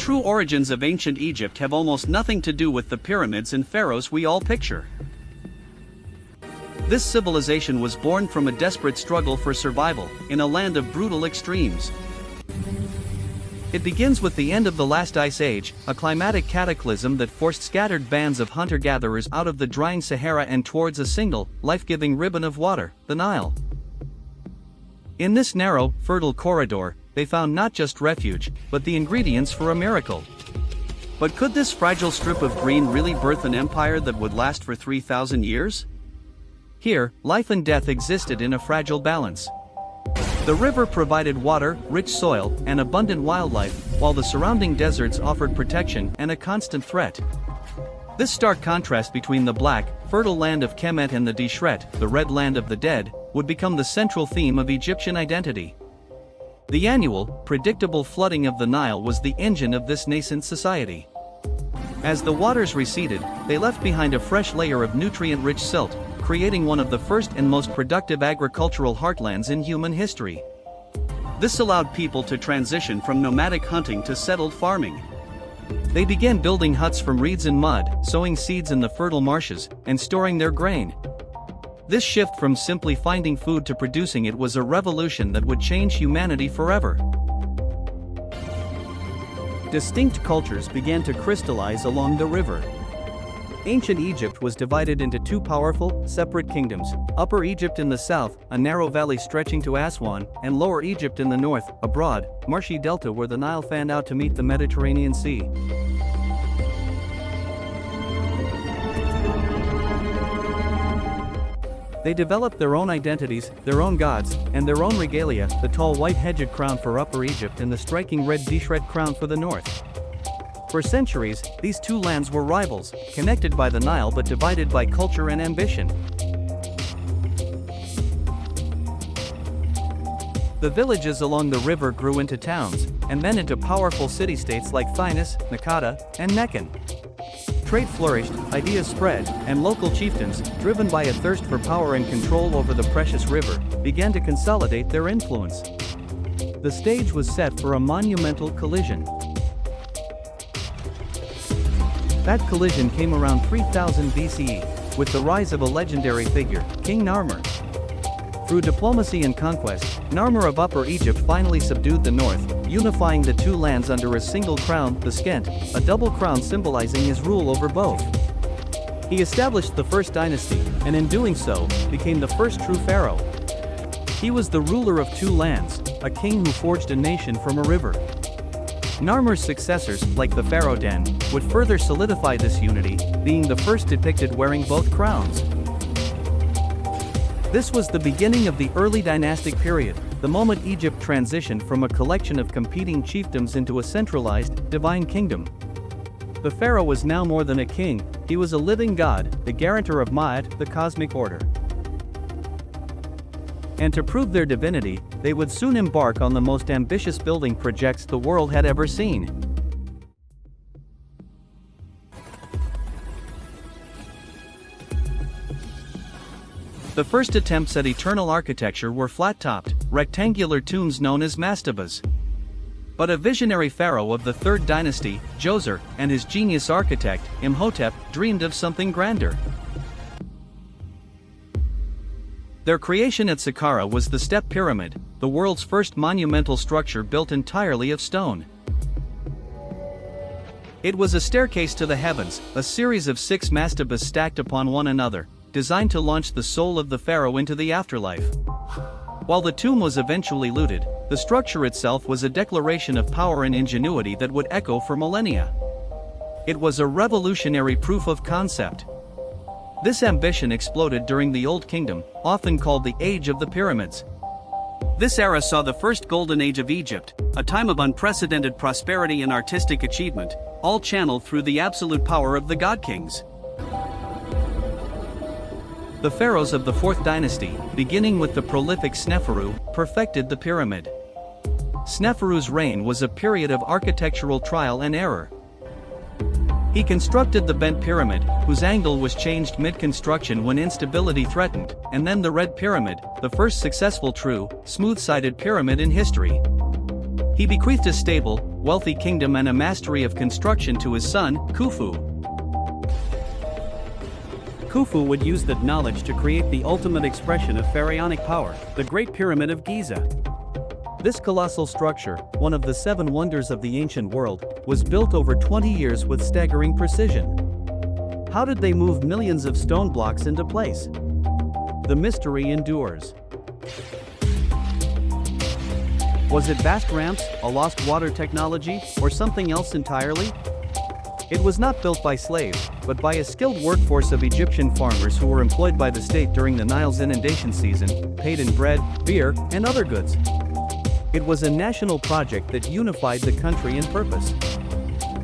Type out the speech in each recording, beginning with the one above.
true origins of ancient Egypt have almost nothing to do with the pyramids and pharaohs we all picture. This civilization was born from a desperate struggle for survival in a land of brutal extremes. It begins with the end of the last ice age, a climatic cataclysm that forced scattered bands of hunter-gatherers out of the drying Sahara and towards a single, life-giving ribbon of water, the Nile. In this narrow, fertile corridor, they found not just refuge, but the ingredients for a miracle. But could this fragile strip of green really birth an empire that would last for 3,000 years? Here, life and death existed in a fragile balance. The river provided water, rich soil, and abundant wildlife, while the surrounding deserts offered protection and a constant threat. This stark contrast between the black, fertile land of Kemet and the Deshret, the red land of the dead, would become the central theme of Egyptian identity. The annual, predictable flooding of the Nile was the engine of this nascent society. As the waters receded, they left behind a fresh layer of nutrient-rich silt, creating one of the first and most productive agricultural heartlands in human history. This allowed people to transition from nomadic hunting to settled farming. They began building huts from reeds and mud, sowing seeds in the fertile marshes, and storing their grain. This shift from simply finding food to producing it was a revolution that would change humanity forever. Distinct cultures began to crystallize along the river. Ancient Egypt was divided into two powerful, separate kingdoms: Upper Egypt in the south, a narrow valley stretching to Aswan, and Lower Egypt in the north, a broad, marshy delta where the Nile fanned out to meet the Mediterranean Sea. They developed their own identities, their own gods, and their own regalia, the tall white-hedged crown for Upper Egypt and the striking red Deshret crown for the north. For centuries, these two lands were rivals, connected by the Nile but divided by culture and ambition. The villages along the river grew into towns, and then into powerful city-states like Thutmose, Naqada, and Meccan. Trade flourished, ideas spread, and local chieftains, driven by a thirst for power and control over the precious river, began to consolidate their influence. The stage was set for a monumental collision. That collision came around 3000 BCE, with the rise of a legendary figure, King Narmer. Through diplomacy and conquest, Narmer of Upper Egypt finally subdued the north, unifying the two lands under a single crown, the Skent, a double crown symbolizing his rule over both. He established the first dynasty, and in doing so, became the first true pharaoh. He was the ruler of two lands, a king who forged a nation from a river. Narmer's successors, like the Pharaoh Den, would further solidify this unity, being the first depicted wearing both crowns. This was the beginning of the early dynastic period, the moment Egypt transitioned from a collection of competing chiefdoms into a centralized, divine kingdom. The pharaoh was now more than a king, he was a living god, the guarantor of Ma'at, the cosmic order. And to prove their divinity, they would soon embark on the most ambitious building projects the world had ever seen. The first attempts at eternal architecture were flat-topped, rectangular tombs known as mastabas. But a visionary pharaoh of the Third Dynasty, Djoser, and his genius architect, Imhotep, dreamed of something grander. Their creation at Saqqara was the Step Pyramid, the world's first monumental structure built entirely of stone. It was a staircase to the heavens, a series of 6 mastabas stacked upon one another, designed to launch the soul of the pharaoh into the afterlife. While the tomb was eventually looted, the structure itself was a declaration of power and ingenuity that would echo for millennia. It was a revolutionary proof of concept. This ambition exploded during the Old Kingdom, often called the Age of the Pyramids. This era saw the first golden age of Egypt, a time of unprecedented prosperity and artistic achievement, all channeled through the absolute power of the god-kings. The pharaohs of the Fourth Dynasty, beginning with the prolific Sneferu, perfected the pyramid. Sneferu's reign was a period of architectural trial and error. He constructed the bent pyramid, whose angle was changed mid-construction when instability threatened, and then the Red Pyramid, the first successful true, smooth-sided pyramid in history. He bequeathed a stable, wealthy kingdom and a mastery of construction to his son, Khufu. Khufu would use that knowledge to create the ultimate expression of pharaonic power, the Great Pyramid of Giza. This colossal structure, one of the 7 wonders of the ancient world, was built over 20 years with staggering precision. How did they move millions of stone blocks into place? The mystery endures. Was it vast ramps, a lost water technology, or something else entirely? It was not built by slaves, but by a skilled workforce of Egyptian farmers who were employed by the state during the Nile's inundation season, paid in bread, beer, and other goods. It was a national project that unified the country in purpose.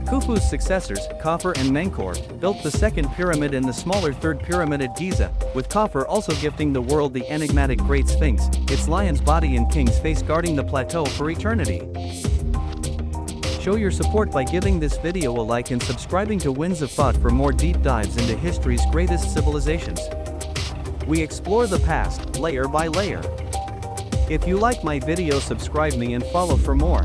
Khufu's successors, Khafre and Menkaure, built the second pyramid and the smaller third pyramid at Giza, with Khafre also gifting the world the enigmatic Great Sphinx, its lion's body and king's face guarding the plateau for eternity. Show your support by giving this video a like and subscribing to Winds of Thought for more deep dives into history's greatest civilizations. We explore the past, layer by layer. If you like my video, subscribe me and follow for more.